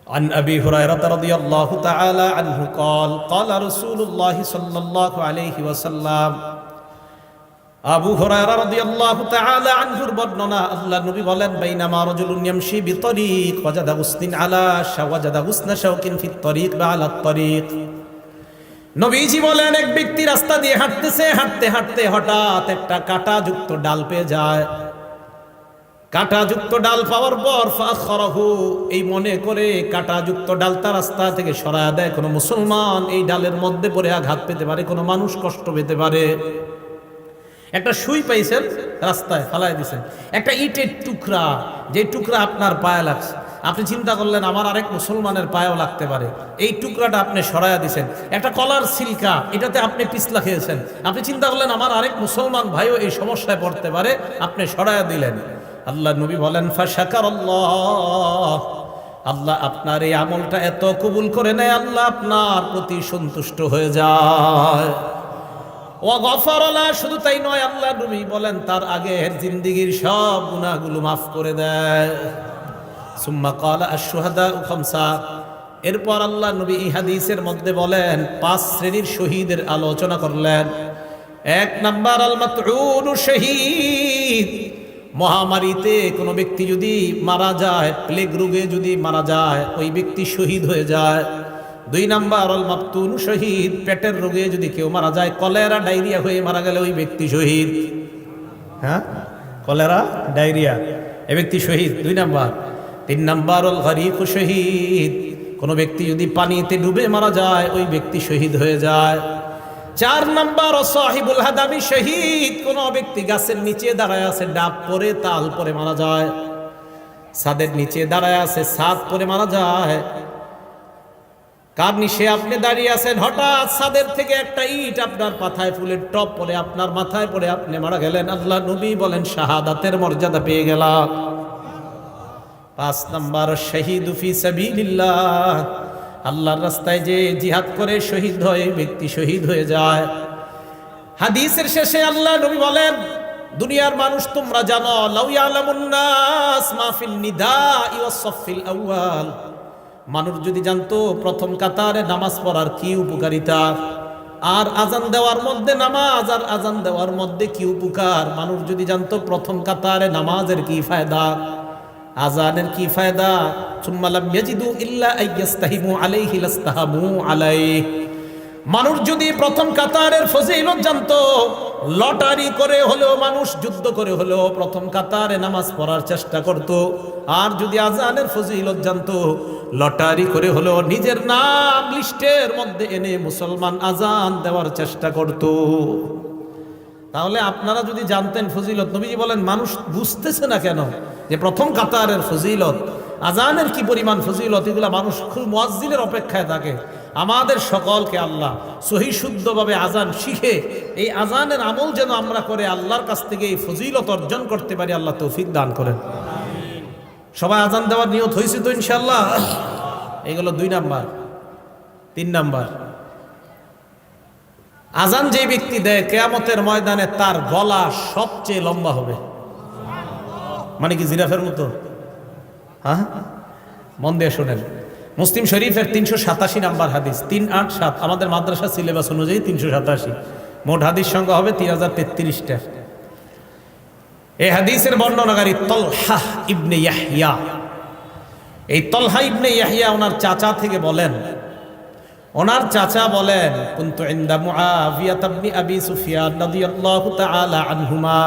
عن أبي هريرة رضي الله تعالى عنه قال قال رسول الله صلى الله عليه وسلم আবু হুরায়রা রাদিয়াল্লাহু তাআলা আনহুর বর্ণনা, আল্লাহ নবী বলেন, বাইনামা রাজুলুন ইয়ামশি বিতরিক ওয়াজাদা গুসনিন আলা শাওয়াজাদা গুসনা শাওকিন ফিত তরিক বা আলা তরিক। নবীজি বলেন, এক ব্যক্তি রাস্তা দিয়ে হাঁটতেছে, হাঁটতে হাঁটতে হঠাৎ একটা কাঁটাযুক্ত ডাল পেয়ে যায়। কাঁটাযুক্ত ডাল পাওয়ার পর ফাখরাহু, এই মনে করে কাঁটাযুক্ত ডালটা রাস্তা থেকে সরায়া দেয়। কোনো মুসলমান এই ডালের মধ্যে পড়ে আঘাত পেতে পারে, কোনো মানুষ কষ্ট পেতে পারে। একটা সুই পাইছেন, রাস্তায় ফালাই দিছেন, একটা ইটের টুকরা, যে টুকরা আপনার পায়ে লাগছে, আপনি চিন্তা করলেন আমার আরেক মুসলমানের পায়েও লাগতে পারে, এই টুকরাটা আপনি সরাইয়া দিছেন। একটা কলার সিলকা, এটাতে আপনি পিছলা খেয়েছেন, আপনি চিন্তা করলেন আমার আরেক মুসলমান ভাইও এই সমস্যায় পড়তে পারে, আপনি সরাইয়া দিলেন। আল্লাহ নবী বলেন, ফাশাকারাল্লাহ, আল্লাহ আপনার এই আমলটা এত কবুল করে নেয়, আল্লাহ আপনার প্রতি সন্তুষ্ট হয়ে যায়। শুধু তাই নয়, আল্লাহ নবী বলেন তার আগের জিন্দেগীর সব গুনাহগুলো মাফ করে দেয়। সুম্মা ক্বালা আশ-শুহাদাউ খামসা, এরপর আল্লাহ নবী এই হাদিসের মধ্যে বলেন 5 শ্রেণীর শহীদের আলোচনা করলেন। 1 নাম্বার আল মাতউনু শহীদ, মহামারীতে কোনো ব্যক্তি যদি মারা যায়, প্লেগ রোগে যদি মারা যায়, ওই ব্যক্তি শহীদ হয়ে যায়। 2 নাম্বার আল মাবতুন শহীদ, পেটের রোগে যদি কেউ মারা যায়, কলেরা ডায়রিয়া হয়ে মারা গেলে ওই ব্যক্তি শহীদ। হ্যাঁ, কলেরা ডায়রিয়া, এই ব্যক্তি শহীদ 2 নাম্বার। 3 নাম্বার আল গরীক শহীদ, কোনো ব্যক্তি যদি পানিতে ডুবে মারা যায়, ওই ব্যক্তি শহীদ হয়ে যায়। 4 নাম্বার সাহিবুল হাদামি শহীদ, কোনো ব্যক্তি গাছের নিচে দাঁড়ায় আছে, ডাব পরে তাল পরে মারা যায়, ছাদের নিচে দাঁড়ায় আছে, ছাদ পরে মারা যায়। কার নিচে আপনি দাঁড়িয়ে আছেন, হঠাৎ ছাদের থেকে একটা ইট আপনার মাথায়, ফুলের টপ পরে আপনার মাথায় পড়ে আপনি মারা গেলেন, আল্লাহ নবী বলেন শাহাদাতের মর্যাদা পেয়ে গেলাম। 5 নাম্বার শহীদ ফি সাবিলিল্লাহ, আল্লাহর রাস্তায় যে জিহাদ করে শহীদ হয়, ব্যক্তি শহীদ হয়ে যায়। হাদিসের শেষে আল্লাহ নবী বলেন, দুনিয়ার মানুষ তোমরা জানো, লাউ ইয়ালামুন নাস মা ফিন নিদাই ওয়াস সাফিল আউয়াল, মানুষ যদি জানতো প্রথম কাতারে নামাজ পড়ার কি উপকারিতা, আর আজান দেওয়ার মধ্যে নামাজ আর আজান দেওয়ার মধ্যে কি উপকার, মানুষ যদি জানতো প্রথম কাতারে নামাজের কি ফায়দা, আজানের কি ফায়দা, সুম্মা লাম ইয়াজিদু ইল্লা আইয়াস্তাহিমু আলাইহি লাস্তাহামু আলাইহি, মানুষ যদি প্রথম কাতারের ফজিলত জানতো, লটারি করে হলেও মানুষ যুদ্ধ করে হলেও প্রথম কাতারে নামাজ পড়ার চেষ্টা করত। আর যদি আজানের ফজিলত জানতো, লটারি করে হলেও নিজের নাম লিস্টের মধ্যে এনে মুসলমান আজান দেওয়ার চেষ্টা করত। তাহলে আপনারা যদি জানতেন ফজিলত, নবীজি বলেন মানুষ বুঝতেছে না কেন যে প্রথম কাতারের ফজিলত, আজানের কি পরিমাণ ফজিলত, এগুলা মানুষ খুব মুয়াজ্জিনের অপেক্ষায় থাকে। আমাদের সকলকে আল্লাহ সহি শুদ্ধভাবে আজান শিখে এই আজানের আমল যেন আমরা করে আল্লাহর কাছ থেকে এই ফজিলত অর্জন করতে পারি, আল্লাহ তৌফিক দান করেন। সবাই আজান দেওয়ার নিয়ত হয়েছে তো ইনশাআল্লাহ? এইগুলো 2 নাম্বার। 3 নাম্বার, আজান যে ব্যক্তি দেয় কিয়ামতের ময়দানে তার গলা সবচেয়ে লম্বা হবে। মানে কি জিরাফের মতো? হ্যাঁ, মন দিয়ে শোনেন। মুসলিম শরীফের 387 নাম্বার হাদিস, 387, আমাদের মাদ্রাসা সিলেবাস অনুযায়ী 387, মোট হাদিস সংখ্যা হবে 3033টা। এই হাদিসের বর্ণনাকারী তলহা ইবনে ইয়াহইয়া। এই তলহা ইবনে ইয়াহইয়া ওনার চাচা থেকে বলেন, ওনার চাচা বলেন, কুনতু ইনদা মুআবিয়া ইবনে আবি সুফিয়ান রাদিয়াল্লাহু তাআলা আনহুমা।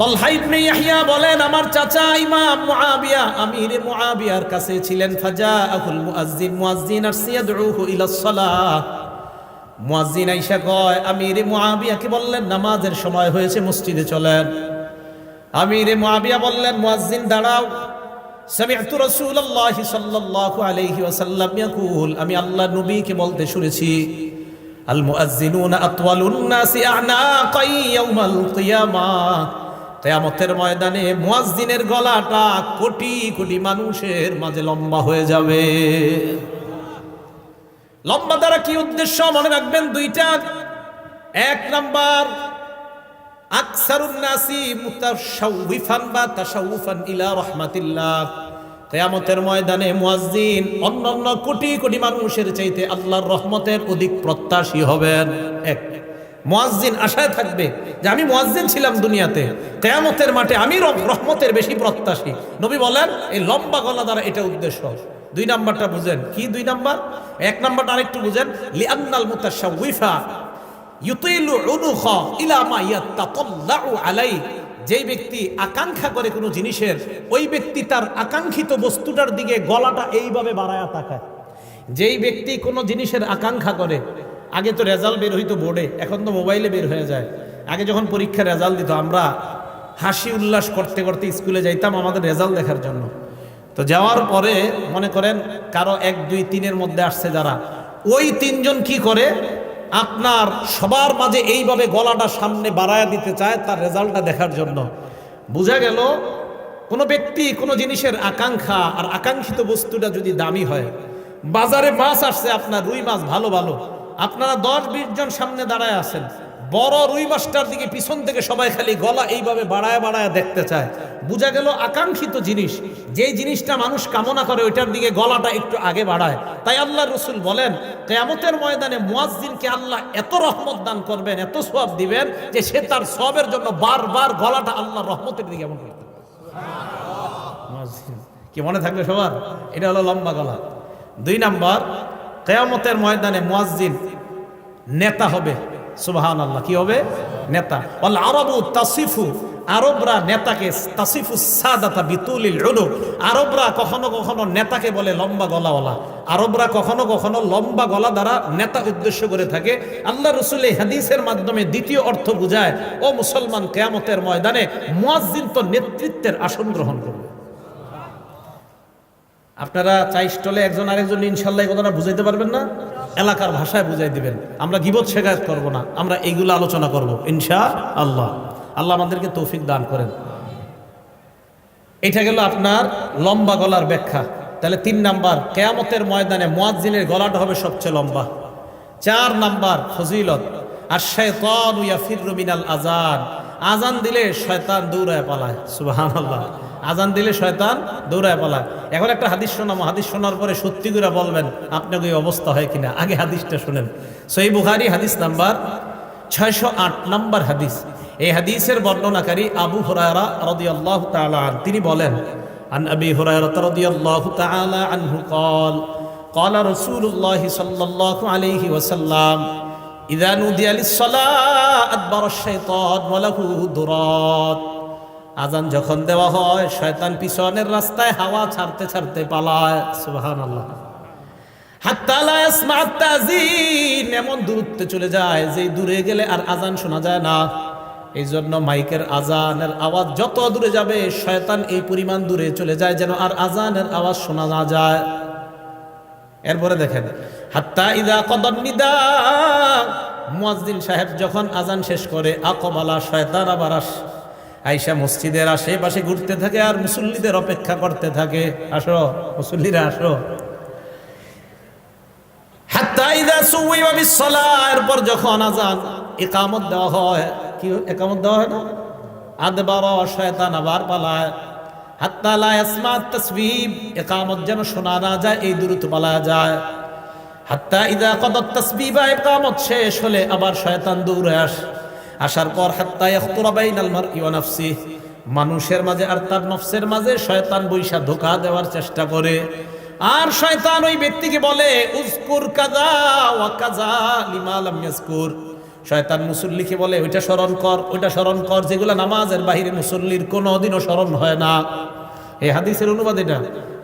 তলহা ইবনে ইয়াহইয়া বলেন, আমার চাচা ইমাম মুআবিয়া, আমির মুআবিয়ার কাছে ছিলেন। ফাজাআহুল মুয়াজ্জিন, মুয়াজ্জিন আসিয়া ইয়াদউহু ইলাস সালাহ। মুয়াজ্জিন আইসা কয়, আমির মুআবিয়াকে বললেন নামাজের সময় হয়েছে, মসজিদে চলেন। আমির মুআবিয়া বললেন, মুয়াজ্জিন দাঁড়াও। সামি'তু রাসূলুল্লাহি সাল্লাল্লাহু আলাইহি ওয়াসাল্লাম ইয়াকুল, আমি আল্লাহ নবীকে বলতে শুনেছি, আল মুয়াজ্জিনুনা আতওয়ালুন নাসি আ'নাকান ইয়াউমাল কিয়ামাহ, কিয়ামতের ময়দানে মুয়াজ্জিনের গলাটা কোটি কোটি মানুষের মাঝে লম্বা হয়ে যাবে। লম্বা দ্বারা কি উদ্দেশ্য মনে রাখবেন 2টা। 1 নাম্বার, আকসারুন নাসি মুতাশাউফান বা তাশাউফান ইলা রাহমাতিল্লাহ, কিয়ামতের ময়দানে মুয়াজ্জিন অন্যান্য কোটি কোটি মানুষের চাইতে আল্লাহর রহমতের অধিক প্রত্যাশী হবেন। এক, মুয়াজ্জিন আশায় থাকবে যে আমি মুয়াজ্জিন ছিলাম দুনিয়াতে, কিয়ামতের মাঠে আমি রহমতের বেশি প্রত্যাশী। নবী বলেন এই লম্বা গলা দ্বারা এটা উদ্দেশ্য। দুই নাম্বারটা বুঝেন, কি দুই নাম্বার? এক নাম্বারটা আরেকটু বুঝেন, লিআন্নাল মুতাশাউইফা ইউতিলু উনুখা ইলা মা ইয়াতাতাল্লাউ আলাই। যেই ব্যক্তি আকাঙ্ক্ষা করে কোনো জিনিসের, ওই ব্যক্তি তার আকাঙ্ক্ষিত বস্তুটার দিকে গলাটা এইভাবে বাড়ায়া তাকায়। যেই ব্যক্তি কোনো জিনিসের আকাঙ্ক্ষা করে, আগে তো রেজাল্ট বের হইতো বোর্ডে, এখন তো মোবাইলে বের হয়ে যায়। আগে যখন পরীক্ষার রেজাল্ট দিত আমরা হাসি উল্লাস করতে করতে স্কুলে যাইতাম আমাদের রেজাল্ট দেখার জন্য। তো যাওয়ার পরে মনে করেন কারো 1, 2, 3-এর মধ্যে আসছে যারা, ওই 3 জন কি করে আপনার সবার মাঝে এইভাবে গলাটা সামনে বাড়ায় দিতে চায় তার রেজাল্টটা দেখার জন্য। বোঝা গেল কোনো ব্যক্তি কোনো জিনিসের আকাঙ্ক্ষা আর আকাঙ্ক্ষিত বস্তুটা যদি দামি হয়, বাজারে মাছ আসছে আপনার রুই মাছ ভালো ভালো, আপনারা 10-20 জন সামনে দাঁড়ায় আছেন, বড় রুই মাছটার দিকে পিছন থেকে সবাই খালি গলা এইভাবে বাড়ায় বাড়ায় দেখতে চায়। বোঝা গেল আকাঙ্ক্ষিত জিনিস, যেই জিনিসটা মানুষ কামনা করে ওইটার দিকে গলাটা একটু আগে বাড়ায়। তাই আল্লাহ রসুল বলেন কিয়ামতের ময়দানে মুয়াজ্জিনকে আল্লাহ এত রহমত দান করবেন, এত সওয়াব দিবেন যে সে তার সওয়াবের জন্য বারবার গলাটা আল্লাহ রহমতের দিকে এমন করতে। কি মনে থাকবে সবার? এটা হলো লম্বা গলা। 2 নাম্বার, কিয়ামতের ময়দানে মুয়াজ্জিন নেতা হবে। সুবহানাল্লাহ, কি হবে? নেতা। ওয়াল আরাবু তাসিফু, আরবরা নেতাকে তাসিফু সাদাতা বিতুলিল উলুক, আরবরা কখনো কখনো নেতাকে বলে লম্বা গলাওয়ালা। আরবরা কখনো কখনো লম্বা গলা দ্বারা নেতা উদ্দেশ্য করে থাকে। আল্লাহ রাসূল এই হাদিসের মাধ্যমে দ্বিতীয় অর্থ বুঝায়, ও মুসলমান, কিয়ামতের ময়দানে মুয়াজ্জিন তো নেতৃত্বের আসন গ্রহণ করবে। আপনারা চাই স্টলে একজন আরেকজন ইনশাল্লাহ এই কথাটা বুঝাইতে পারবেন না? এলাকার ভাষায় বুঝাই দিবেন। আমরা গীবত শেখায়ত করব না, আমরা এইগুলো আলোচনা করব ইনশাআল্লাহ। আল্লাহ আমাদেরকে তৌফিক দান করেন। এটা গেল আপনার লম্বা গলার ব্যাখ্যা। তাহলে 3 নাম্বার, কিয়ামতের ময়দানে মুয়াজ্জিনের গলাটা হবে সবচেয়ে লম্বা। 4 নাম্বার ফজিলত, আশ-শাইতানু ইয়াফিররু মিনাল আযান, আজান দিলে শয়তান দৌড়ায় পালায়। সুবহানাল্লাহ, আজান দিলে শয়তান দৌড়ায় পালায়। এখন একটা হাদিস শোনাবো, হাদিস শোনার পরে সত্যি করে বলবেন আপনাকে এই অবস্থা হয় কিনা। আগে হাদিসটা শুনেন। সহিহ বুখারী হাদিস নাম্বার 608 নাম্বার হাদিস। এই হাদিসের বর্ণনাকারী আবু হুরায়রা রাদিয়াল্লাহু তাআলা আনহু, তিনি বলেন, আন আবি হুরায়রা রাদিয়াল্লাহু তাআলা আনহু قال قال رسول الله صلى الله عليه وسلم إذا نودي للصلاة أدبر الشيطان وله ذرات। আজান যখন দেওয়া হয় শয়তান পিছনের রাস্তায় হাওয়া ছাড়তে ছাড়তে পালায়। সুবহানাল্লাহ। হাত্তা লা ইয়াসমা'আত তাযীন, এমন দূরত্বে চলে যায় যে দূরে গেলে আর আজান শোনা যায় না। এই জন্য মাইকের আজানের আওয়াজ যত দূরে যাবে শয়তান এই পরিমাণ দূরে চলে যায় যেন আর আজানের আওয়াজ শোনা না যায়। এরপরে দেখেন, হাত্তা ইযা কদান নিদা, মুয়াজ্জিন সাহেব যখন আজান শেষ করে, আকবালা, শয়তান আবার আইসা মসজিদের আশেপাশে ঘুরতে থাকে আর মুসল্লিদের অপেক্ষা করতে থাকে, আসো মুসল্লিরা আসো। হাত্তা ইযা সুওয়িবা বিস-সালাহ, এরপর যখন আজান ইকামত দেওয়া হয়, কি ইকামত দেওয়া হয় না, আদবার, শয়তান আবার পালায়। হাত্তা লা ইয়াসমা'আত তাসবিহ, ইকামত যেন শোনা না যায় এই দূরত্ব পালায় যায়। হাত্তা ইযা কদাত তাসবিহ, ইকামত শেষ হলে আবার শয়তান দৌড়ে আসার পর হাত্তা ইয়াখতুরা বাইনাল মারই ওয়া নাফসিহি, মানুষের মাঝে আর তার নফসের মাঝে শয়তান বৈশা ধোঁকা দেওয়ার চেষ্টা করে। আর শয়তান ওই ব্যক্তিকে বলে, উযকুর কাযা ওয়া কাযা লিমা লাম ইয়াযকুর। শয়তান মুসল্লিকে বলে, ওইটা স্মরণ কর, ওইটা স্মরণ কর, যেগুলো নামাজের বাহিরে মুসল্লির কোনোদিনও স্মরণ হয় না। এই হাদিসের অনুবাদ এটা।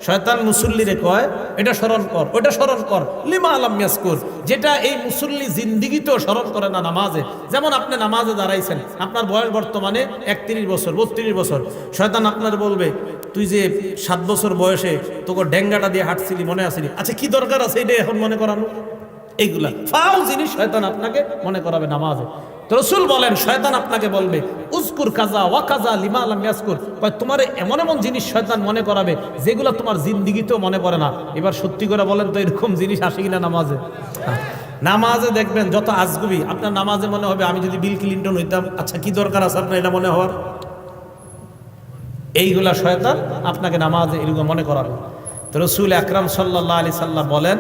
শয়তান মুসল্লিরে কয়, এটা স্মরণ কর, ওইটা স্মরণ কর, লিমা লাম ইয়াযকুর, যেটা এই মুসল্লি জিন্দিগিতেও স্মরণ করে না নামাজে। যেমন আপনি নামাজে দাঁড়াইছেন, আপনার বয়স বর্তমানে 31 বছর 32 বছর, শয়তান আপনার বলবে, তুই যে 7 বছর বয়সে তোকে ডেঙ্গাটা দিয়ে হাঁটছিলি মনে আসেনি, আচ্ছা কি দরকার আছে এটা এখন মনে করানো? এইগুলা ফাউল জিনিস শয়তান আপনাকে মনে করাবে নামাজে। তো রাসূল বলেন, শয়তান আপনাকে বলবে, উযকুর কাযা ওয়া কাযা লিমা লাম ইয়াযকুর, তোমার এমন এমন জিনিস শয়তান মনে করাবে যেগুলো তোমার জিন্দেগিতেও মনে পড়ে না। এবার সত্যি করে বলেন তো এরকম জিনিস আসে কিনা নামাজে? নামাজে দেখবেন যত আজগুবি, আপনার নামাজে মনে হবে আমি যদি বিল ক্লিনটন হইতাম, আচ্ছা কি দরকার আছে আপনার এটা মনে হওয়ার? এইগুলা শয়তান আপনাকে নামাজে এরকম মনে করাবে। তো রসুল আকরাম সাল্লাল্লাহু আলাইহি সাল্লাম বলেন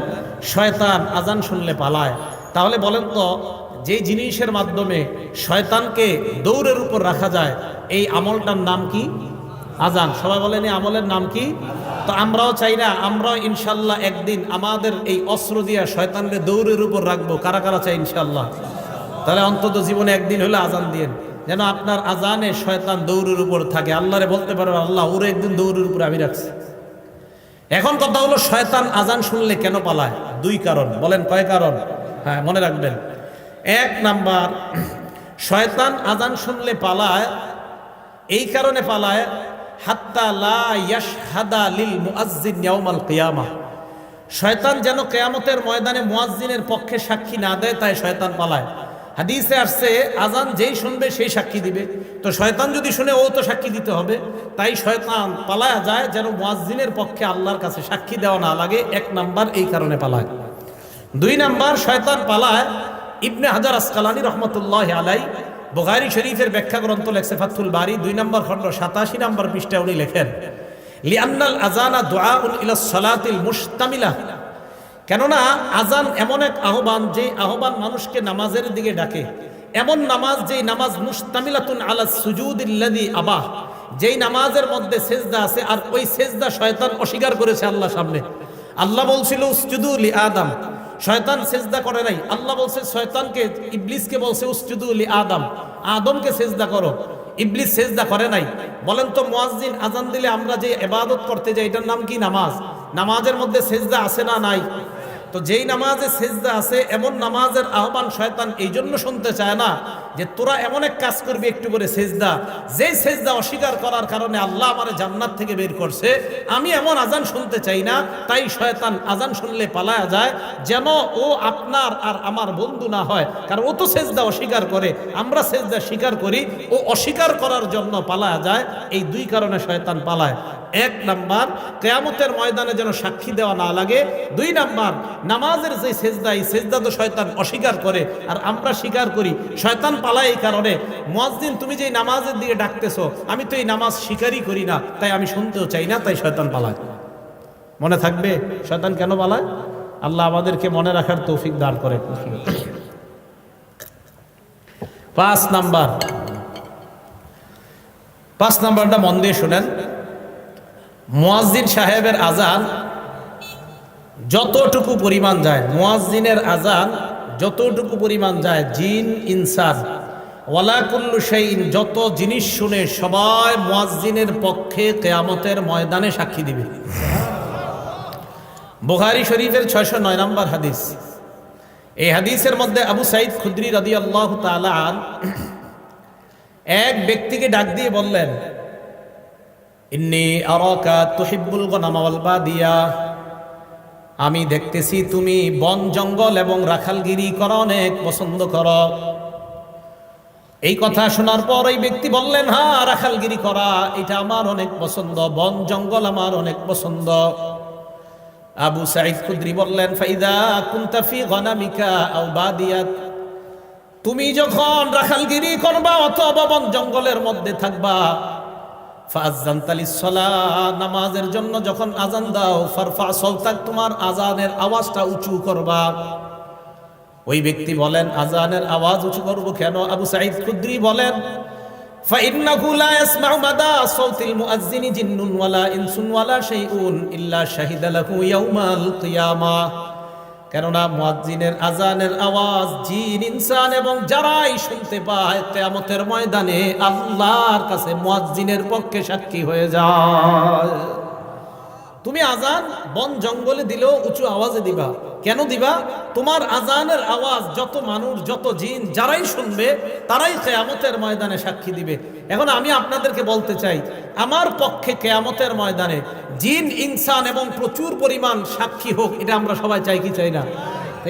শয়তান আজান শুনলে পালায়। তাহলে বলেন তো যে জিনিসের মাধ্যমে শয়তানকে দৌড়ের উপর রাখা যায় এই আমলটার নাম কি? আজান। সবাই বলেন এই আমলের নাম কি? তো আমরাও চাই না, আমরাও ইনশাল্লাহ একদিন আমাদের এই অস্ত্র দিয়ে শয়তানকে দৌড়ের উপর রাখবো। কারা কারা চাই ইনশাল্লাহ? তাহলে অন্তত জীবনে একদিন হলে আজান দিয়েন, যেন আপনার আজানে শয়তান দৌড়ের উপর থাকে। আল্লাহরে বলতে পারবেন আল্লাহ ওরে একদিন দৌড়ের উপর আমি রাখছি। এখন কথা হলো শয়তান আজান শুনলে কেন পালায়? দুই কারণ। বলেন কয় কারণ? হ্যাঁ মনে রাখবেন। এক নাম্বার, শয়তান আজান শুনলে পালায় এই কারণে পালায় হাত্তা লা ইয়াশহাদা লিল মুআজ্জিন ইয়াউমাল কিয়ামাহ। শয়তান যেন কিয়ামতের ময়দানে মুয়াজ্জিনের পক্ষে সাক্ষী না দেয়, তাই শয়তান পালায়। হাদিসে আসছে আজান যেই শুনবে সেই সাক্ষী দিবে। তো শয়তান যদি শুনে ও তো সাক্ষী দিতে হবে, তাই শয়তান পালায়া যায় যেন মুয়াজ্জিনের পক্ষে আল্লাহর কাছে সাক্ষী দেওয়া না লাগে। এক নাম্বার এই কারণে পালায়। দুই নাম্বার, শয়তান পালায় ইবনে হাজার আসকালানী রহমতুল্লাহ আলাই বুখারী শরীফের ব্যাখ্যা গ্রন্থ লেখছে ফাথুল বারী 2 নম্বর খণ্ড 87 নম্বর পৃষ্ঠায় উনি লেখেন লিআন্নাল আযানা দুআউন ইলাস সালাতিল মুশতামিলা। কেননা আজান এমন এক আহ্বান, যে আহ্বান মানুষকে নামাজের দিকে ডাকে। এমন নামাজ যেই নামাজ মুশতামিলাতুন আলা সুজুদিল্লাযী আবাহ, যেই নামাজের মধ্যে সেজদা আছে, আর ওই সেজদা শয়তান অস্বীকার করেছে আল্লাহর সামনে। আল্লাহ বলছিল উসজুদু লি আদম, শয়তান সেজদা করে নাই। আল্লাহ বলছে শয়তানকে, ইবলিসকে বলছে উসজুদু লি আদম, আদমকে সেজদা করো। ইবলিস সেজদা করে নাই। বলেন তো মুয়াজ্জিন আজান দিলে আমরা যে ইবাদত করতে যাই এটার নাম কি? নামাজ। নামাজের মধ্যে সেজদা আছে না নাই? তো যেই নামাজে সেজদা আছে এমন নামাজের আহ্বান শয়তান এই জন্য শুনতে চায় না যে তোরা এমন এক কাজ করবি একটু করে সেজদা, যেই সেজদা অস্বীকার করার কারণে আল্লাহ আমারে জান্নাত থেকে বের করছে। আমি এমন আজান শুনতে চাই না, তাই শয়তান আজান শুনলে পালায়া যায় যেন ও আপনার আর আমার বন্ধু না হয়। কারণ ও তো সেজদা অস্বীকার করে, আমরা সেজদা স্বীকার করি, ও অস্বীকার করার জন্য পালায়া যায়। এই দুই কারণে শয়তান পালায়। এক নাম্বার, কিয়ামতের ময়দানে যেন সাক্ষী দেওয়া না লাগে। দুই নাম্বার, নামাজের যে সেজদা, এই সেজদা তো শয়তান অস্বীকার করে আর আমরা স্বীকার করি। শয়তান পালায় এই কারণে। মুয়াজ্জিন তুমি যে নামাজের দিকে ডাকতেছো, আমি তো এই নামাজ স্বীকারই করি না, তাই আমি শুনতেও চাই না, তাই শয়তান পালায়। মনে থাকবে শয়তান কেন পালায়? আল্লাহ আমাদেরকে মনে রাখার তৌফিক দান করে। 5 নাম্বারটা মন দিয়ে শুনেন। মুয়াজ্জিন সাহেবের আজান যতটুকু পরিমাণ যায়, মুয়াজ্জিনের আজান যতটুকু পরিমাণ যায়, জিন ইনসান ওয়ালা কুল্লু শাইইন, যত জিনিস শুনে সবাই মুয়াজ্জিনের পক্ষে কিয়ামতের ময়দানে সাক্ষী দিবে। বুখারী শরীফের 609 নম্বর হাদিস। এই হাদিসের মধ্যে আবু সাঈদ খুদরি রাদিয়াল্লাহু তাআলা আন এক ব্যক্তিকে ডাক দিয়ে বললেন, ইন্নী আরাকা তুহিব্বুল গনামা ওয়াল বাদিয়া, আমি দেখতেছি তুমি বন জঙ্গল এবং রাখালগিরি করা অনেক পছন্দ করো। এই কথা শোনার পর এই ব্যক্তি বললেন, হ্যাঁ রাখালগিরি করা এটা আমার অনেক পছন্দ, বন জঙ্গল আমার অনেক পছন্দ। আবু সাঈদ খুদরি বললেন, ফাইদা কুনতা ফি গনামিকা আও বাদিয়াত, তুমি যখন রাখালগিরি করবা অথবা বন জঙ্গলের মধ্যে থাকবা, নামাজের জন্য যখন আজান দাও, ফারফা সাওতাক, তোমার আজানের আওয়াজটা উঁচু করবা। ওই ব্যক্তি বলেন, আজানের আওয়াজ উঁচু করব কেন? আবু সাঈদ খুদরি বলেন, ফাইন্নাহু লা ইয়াসমাউ মাদা সাওতিল মুআজ্জিনি জিন্নুন ওয়ালা ইনসুন ওয়ালা শাইউন ইল্লা শাহিদা লাহু ইয়াউমাল কিয়ামাহ। কেননা মুয়াজ্জিনের আজানের আওয়াজ জিন ইনসান এবং যারাই শুনতে পায় কিয়ামতের ময়দানে আল্লাহর কাছে মুয়াজ্জিনের পক্ষে সাক্ষী হয়ে যায়। তুমি আজান বন জঙ্গলে দিলেও উঁচু আওয়াজে দিবা। কেন দিবা? তোমার আজানের আওয়াজ যত মানুষ, যত জিন যারাই শুনবে তারাই কিয়ামতের ময়দানে সাক্ষী দিবে। এখন আমি আপনাদেরকে বলতে চাই, আমার পক্ষে কিয়ামতের ময়দানে জিন ইনসান এবং প্রচুর পরিমাণ সাক্ষী হোক, এটা আমরা সবাই চাই কি চাই না?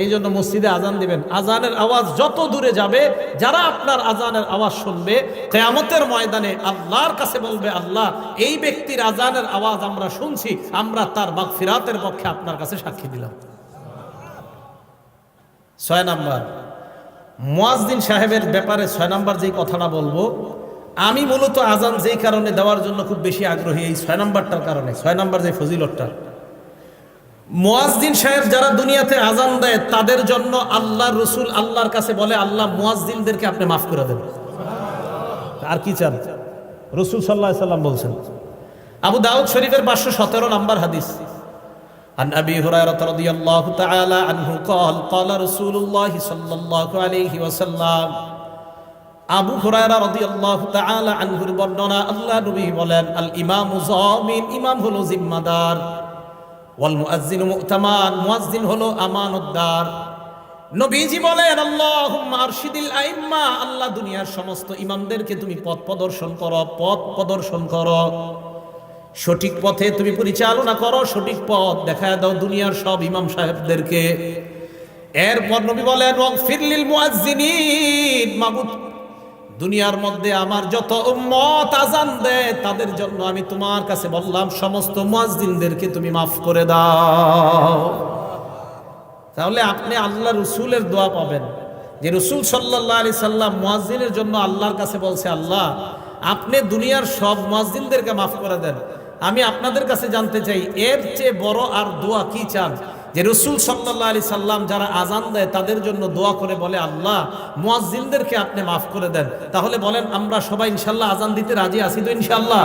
এই জন্য মসজিদে আজান দিবেন। আজানের আওয়াজ যত দূরে যাবে, যারা আপনার আজানের আওয়াজ শুনবে কিয়ামতের ময়দানে আল্লাহর কাছে বলবে, আল্লাহ এই ব্যক্তির আজানের আওয়াজ আমরা শুনছি, আমরা তার মাগফিরাতের পক্ষে আপনার কাছে সাক্ষী দিলাম। 6 নাম্বার, মুয়াজ্জিন সাহেবের ব্যাপারে 6 নাম্বার যে কথাটা বলবো, আমি মূলত আজান যেই কারণে দেওয়ার জন্য খুব বেশি আগ্রহী, এই 6 নাম্বারটার কারণে। 6 নাম্বার যে ফজিলতটা, মুয়াজ্জিন সাহেব যারা দুনিয়াতে আজান দেয় তাদের জন্য আল্লাহর রাসূল আল্লাহর কাছে বলে, আল্লাহ মুয়াজ্জিনদেরকে আপনি মাফ করে দেন। আর কি চান? রাসূল সাল্লাল্লাহু আলাইহি সাল্লাম বলছেন। আবু দাউদ শরীফের 517 নাম্বার হাদিস, عن أبي هريرة رضي الله تعالى عنه قال قال رسول الله صلى الله عليه وسلم আবু হুরায়রা রাদিয়াল্লাহু তাআলা আনহুর বর্ণনা, আল্লাহ নবী বলেন, আল ইমামু যামিন, ইমাম হলো জিম্মাদার, ওয়াল মুয়াজ্জিনু মু'তামান, মুয়াজ্জিন হলো আমানতদার। নবীজি বলেন, আল্লাহুম্মা আরশিদিল আইম্মা, আল্লাহ দুনিয়ার সমস্ত ইমামদেরকে তুমি পথ প্রদর্শন করো, সঠিক পথে তুমি পরিচালনা করো, সঠিক পথ দেখায় দাও দুনিয়ার সব ইমাম সাহেবদেরকে। এরপর নবী বলেন, ওয়াগফির লিল মুয়াজ্জিনিন, মাবুদ দুনিয়ার মধ্যে আমার যত উম্মত আজান দেয় তাদের জন্য আমি তোমার কাছে বললাম সমস্ত মুয়াজ্জিনদেরকে তুমি মাফ করে দাও। তাহলে আপনি আল্লাহ রসুলের দোয়া পাবেন, যে রসুল সাল্লাল্লাহু আলাইহি সাল্লাম মুয়াজ্জিনের জন্য আল্লাহর কাছে বলছে, আল্লাহ আপনি দুনিয়ার সব মুয়াজ্জিনদেরকে মাফ করে দেন। আমি আপনাদের কাছে জানতে চাই, এর চেয়ে বড় আর দোয়া কি চান? যে রসুল সাল্লাল্লাহু আলাইহি সাল্লাম যারা আজান দেয় তাদের জন্য দোয়া করে বলে, আল্লাহ মুয়াজ্জিনদেরকে আপনি মাফ করে দেন। তাহলে বলেন আমরা সবাই ইনশাআল্লাহ আজান দিতে রাজি আছি তো? ইনশাআল্লাহ।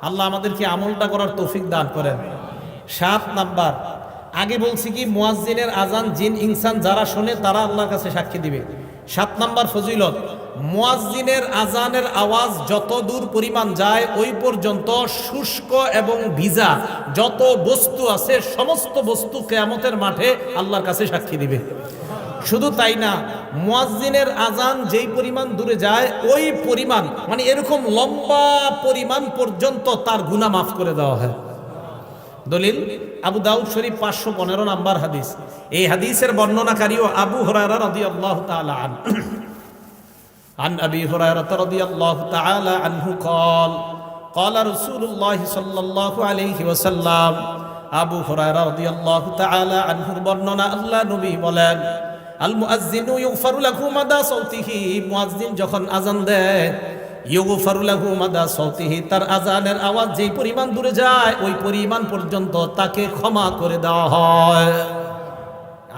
আল্লাহ আমাদেরকে আমলটা করার তৌফিক দান করেন। 7 নাম্বার, আগে বলছি কি মুয়াজ্জিনের আজান জিন ইনসান যারা শোনে তারা আল্লাহর কাছে সাক্ষী দিবে। 7 নাম্বার ফজিলত, মুয়াজ্জিনের আজানের আওয়াজ যত দূর পরিমাণ যায় ওই পর্যন্ত শুষ্ক এবং ভিজা যত বস্তু আছে সমস্ত বস্তু কিয়ামতের মাঠে আল্লাহর কাছে সাক্ষী দিবে। শুধু তাই না, মুয়াজ্জিনের আজান যেই পরিমাণ দূরে যায় ওই পরিমাণ, মানে এরকম লম্বা পরিমাণ পর্যন্ত তার গুনাহ মাফ করে দেওয়া হয়। দলিল আবু দাউদ শরীফ 515 নাম্বার হাদিস। এই হাদিসের বর্ণনাকারীও আবু হুরায়রা রাদিয়াল্লাহু তাআলা আনহু। عن أبي هريرة رضي الله تعالى عنه قال قال رسول الله صلى الله عليه وسلم আবু হুরায়রা রাদিয়াল্লাহু তাআলা আনহুর বর্ণনা, আল্লাহ নবী বলেন, আল মুয়াজ্জিনু ইগফারু লাহু মাদা সাউতিহি, মুয়াজ্জিন যখন আজান দেয়, ইগফারু লাহু মাদা সাউতিহি, তার আজানের আওয়াজ যেই পরিমাণ দূরে যায় ওই পরিমাণ পর্যন্ত তাকে ক্ষমা করে দেওয়া হয়।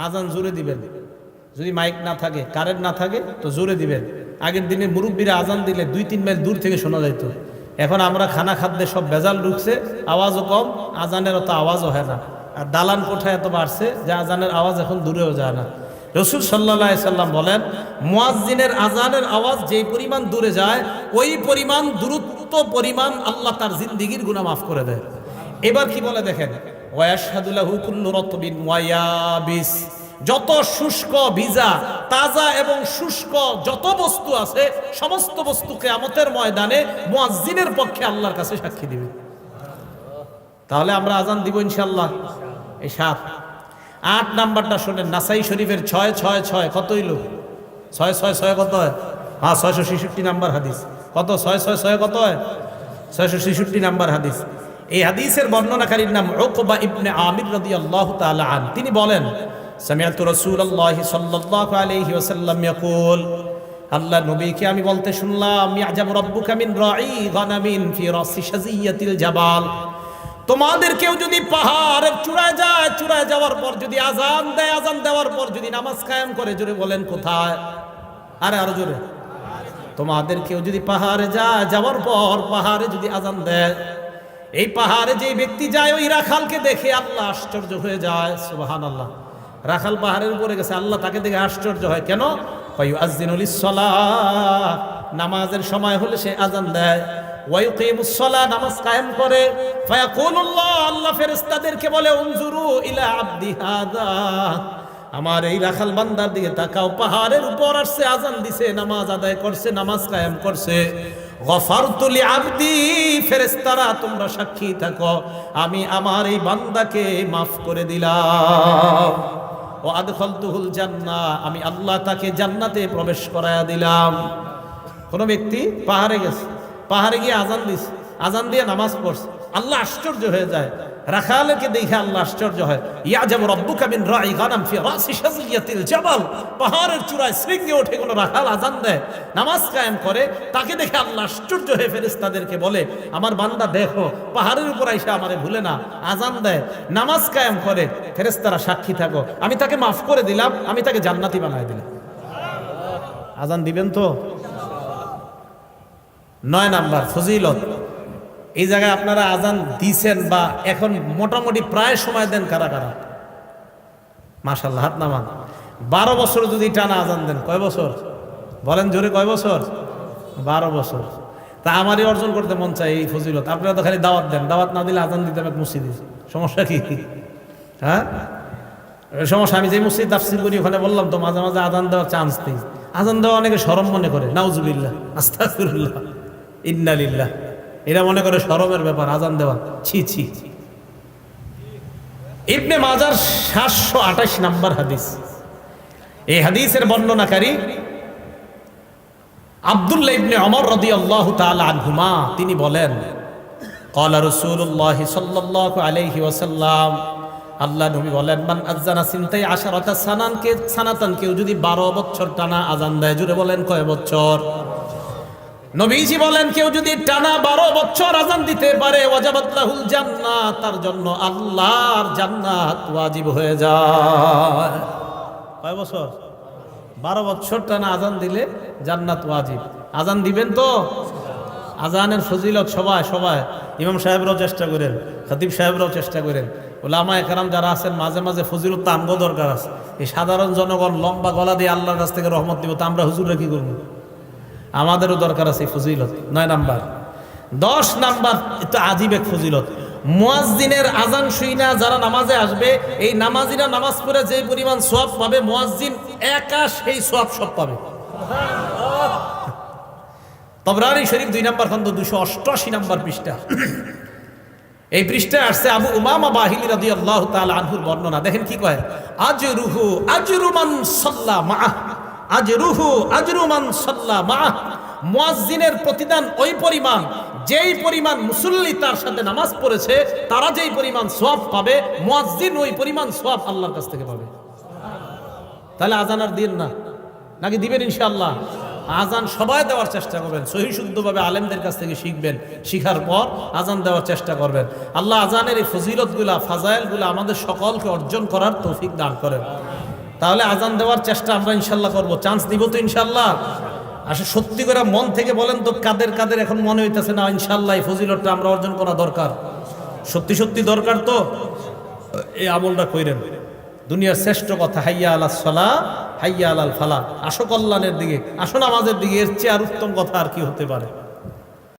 আজান জোরে দিবেন, যদি মাইক না থাকে কারেন্ট না থাকে তো জোরে দিবেন। আগের দিনে মুরব্বীরা আজান দিলে 2-3 মাইল দূর থেকে শোনা যেত। এখন আমরা খানা খাদ্যে সব ভেজাল ঢুকছে, আওয়াজও কম, আজানের অত আওয়াজও হয় না। আর দালান কোঠায় এত বাড়ছে যে আজানের আওয়াজ এখন দূরেও যায় না। রাসূল সাল্লাল্লাহু আলাইহি সাল্লাম বলেন, মুয়াজ্জিনের আজানের আওয়াজ যেই পরিমাণ দূরে যায় ওই পরিমাণ দূরত্ব পরিমাণ আল্লাহ তার জিন্দেগীর গুনাহ মাফ করে দেয়। এবার কি বলে দেখেন, ওয়ায়াশহাদু লাহু কুল্লু রাতবিন ওয়া ইয়াবিস, যত শুষ্ক ভিজা তাজা এবং শুষ্ক যত বস্তু আছে সমস্ত বস্তু কিয়ামতের ময়দানে মুয়াজ্জিনের পক্ষে আল্লাহর কাছে সাক্ষী দিবে। তাহলে আমরা আজান দিব ইনশাআল্লাহ। এই 7। 8 নাম্বারটা শুনেন, নাসাই শরীফের 666 কত হইল? 666 কত হয়? হ্যাঁ 666 নাম্বার হাদিস। কত? 666 কত হয়? 666 নাম্বার হাদিস। এই হাদিসের বর্ণনাকারীর নাম উকবা ইবনে আমির রাদিয়াল্লাহু তাআলা আন। তিনি বলেন, সামিআতু রাসূলুল্লাহি সাল্লাল্লাহু আলাইহি ওয়াসাল্লাম ইয়াকুল, আল্লাহ নবীকে আমি বলতে শুনলাম, ইয়াজাবু রাব্বুকা মিন রাঈ গানামিন ফি রাসি শাজিয়াতিল জাবাল, তোমাদের কেউ যদি পাহাড়ের চূড়ায় যায়, চূড়ায় যাওয়ার পর যদি আজান দেয়, আজান দেওয়ার পর যদি নামাজ কায়েম করে, জোরে বলেন কোথায়? আরে আরো জোরে। তোমাদের কেউ যদি পাহাড়ে যায়, যাওয়ার পর পাহাড়ে যদি আজান দেয়, এই পাহাড়ে যে ব্যক্তি যায় ওই রাখালকে দেখে আল্লাহ আশ্চর্য হয়ে যায়। সুবহানাল্লাহ। রাখাল পাহাড়ের উপরে গেছে, আল্লাহ তাকে দেখে আশ্চর্য হয়। কেন? ফায়ুআযযিনু লিস-সালাহ, নামাজের সময় হলে সে আজান দেয়। ওয়ায়ুকিমুস-সালাহ, নামাজ কায়েম করে। ফায়াকুলুল্লাহ, আল্লাহ ফেরেশতাদেরকে বলে, উনজুরু ইলা আবদি হাদা, আমার এই রাখাল বান্দার দিকে তাকাও, পাহাড়ের উপর আসছে, আজান দিছে, নামাজ আদায় করছে, নামাজ কায়েম করছে। গফারতু লিআবদি, ফেরেশতারা তোমরা সাক্ষী থাকো, আমি আমার এই বান্দাকে মাফ করে দিলাম। ও আদখালতুহুল জান্নাহ, আমি আল্লাহ তাকে জান্নাতে প্রবেশ করায়া দিলাম। কোন ব্যক্তি পাহাড়ে গেছে, পাহাড়ে গিয়ে আজান দিছে, আজান দিয়ে নামাজ পড়ছে, আল্লাহ আশ্চর্য হয়ে যায়। রাখালকে দেখে আল্লাহ আশ্চর্য হয়। ইয়াজাবু রাব্বুকা মিন রাই গানাম ফি রাসি শাজিয়াতিল জাবাল, পাহাড়ের চূড়ায় শৃঙ্গে ওঠে কোন রাখাল আজান দেয়, নামাজ কায়েম করে, তাকে দেখে আল্লাহ আশ্চর্য হয়ে ফেরেশতাদেরকে বলে, আমার বান্দা দেখো পাহাড়ের উপর আইসা আমারে ভুলে না, আজান দেয়, নামাজ কায়েম করে, ফেরেশতারা সাক্ষী থাকো, আমি তাকে মাফ করে দিলাম, আমি তাকে জান্নাতি বানায় দিলাম। আজান দিবেন তো? 9 নাম্বার ফজিলত। এই জায়গায় আপনারা আজান দিছেন বা এখন মোটামুটি প্রায় সময় দেন কারা কারা? মাশাআল্লাহ, হাত নামান। 12 বছর যদি টানা আজান দেন, কয় বছর বলেন জোরে, কয় বছর? 12 বছর। তা আমারই অর্জন করতে মন চাই এই ফজিলত। আপনারা তো খালি দাওয়াত দেন, দাওয়াত না দিলে আজান দিতে হবে মসজিদে, সমস্যা কি? হ্যাঁ সমস্যা। আমি যে মসজিদ তাফসীর করি ওখানে বললাম তো মাঝে মাঝে আজান দেওয়ার চান্স নেই। আজান দেওয়া অনেকে শরম মনে করে, নাউজুবিল্লাহ, আস্তাগফিরুল্লাহ, ইন্না লিল্লাহ, এরা মনে করে শরমের ব্যাপার আজান দেওয়া, ছি ছি। ইবনে মাজার 728 নাম্বার হাদিস। এই হাদিসের বর্ণনাকারী আব্দুল্লাহ ইবনে ওমর রাদিয়াল্লাহু তাআলা আনহুমা, তিনি বলেন, ক্বালা রাসূলুল্লাহ সাল্লাল্লাহু আলাইহি ওয়াসাল্লাম, আল্লাহ নবী বলেন, মান আযানা সিনতাই আশারাতা সানাতান, কেউ যদি 12 বছর টানা আজান দেয়, জুড়ে বলেন কয় বছর? নবীজি বলেন, কেউ যদি টানা 12 বছর আজান দিতে পারে, ওয়াজাবাত লাহুল জান্নাত, তার জন্য আল্লাহর জান্নাত ওয়াজিব হয়ে যায়। কয় বছর? 12 বছর টানা আজান দিলে জান্নাত ওয়াজিব। আজান দিবেন তো? আজানের ফজিলত সবাই সবাই, ইমাম সাহেবরাও চেষ্টা করেন, খতিব সাহেবরাও চেষ্টা করেন, উলামায়ে কেরাম যারা আছেন মাঝে মাঝে ফজিলত তো আমগো দরকার আছে। এই সাধারণ জনগণ লম্বা গলা দিয়ে আল্লাহর কাছ থেকে রহমত দিব, তা আমরা হুজুররা কি করবো? আমাদেরও দরকার আছে ফজিলত। 9 নাম্বার। 10 নাম্বার, এটা আজীব এক ফজিলত। মুয়াজ্জিনের আজান শুইনা যারা নামাজে আসবে, এই নামাজিরা নামাজ পড়ে যে পরিমাণ সওয়াব পাবে, মুয়াজ্জিন একা সেই সওয়াব সব পাবে। তবরানি শরীফ 2 নাম্বার খন্ড 288 নাম্বার পৃষ্ঠা। এই পৃষ্ঠায় আসছে আবু উমামা বাহিলী রাদিয়াল্লাহু তাআলা আনহুর বর্ণনা। দেখেন কি কয়, আজরুহু আজরু মান সাল্লা মাআহ, আজরুহু আজরু মান সাল্লা মাআহ, মুয়াজ্জিনের প্রতিদান ওই পরিমাণ যেই পরিমাণ মুসল্লি তার সাথে নামাজ পড়েছে, তারা যেই পরিমাণ সওয়াব পাবে, মুয়াজ্জিন ওই পরিমাণ সওয়াব আল্লাহর কাছ থেকে পাবে। তাহলে আজান আর দিন না, নাকি দিবেন ইনশাআল্লাহ? আজান সবাই দেওয়ার চেষ্টা করবেন, সহি শুদ্ধভাবে আলেমদের কাছ থেকে শিখবেন, শিখার পর আজান দেওয়ার চেষ্টা করবেন। আল্লাহ আজানের এই ফজিলতগুলা, ফাজাইলগুলা আমাদের সকলকে অর্জন করার তৌফিক দান করেন। তাহলে আজান দেওয়ার চেষ্টা আমরা ইনশাল্লাহ করবো। চান্স দিব তো ইনশাল্লাহ? আসলে সত্যি করে মন থেকে বলেন তো, কাদের কাদের এখন মনে হইতেছে না ইনশাল্লাহ এই ফজিলতটা আমরা অর্জন করা দরকার? সত্যি সত্যি দরকার তো? এই আমলটা কইরেন। দুনিয়ার শ্রেষ্ঠ কথা, হাইয়া আলাস সালাহ হাইয়া আলাল ফালাহ, আসো কল্যাণের দিকে, আসো নামাজের দিকে, এর চেয়ে আর উত্তম কথা আর কি হতে পারে?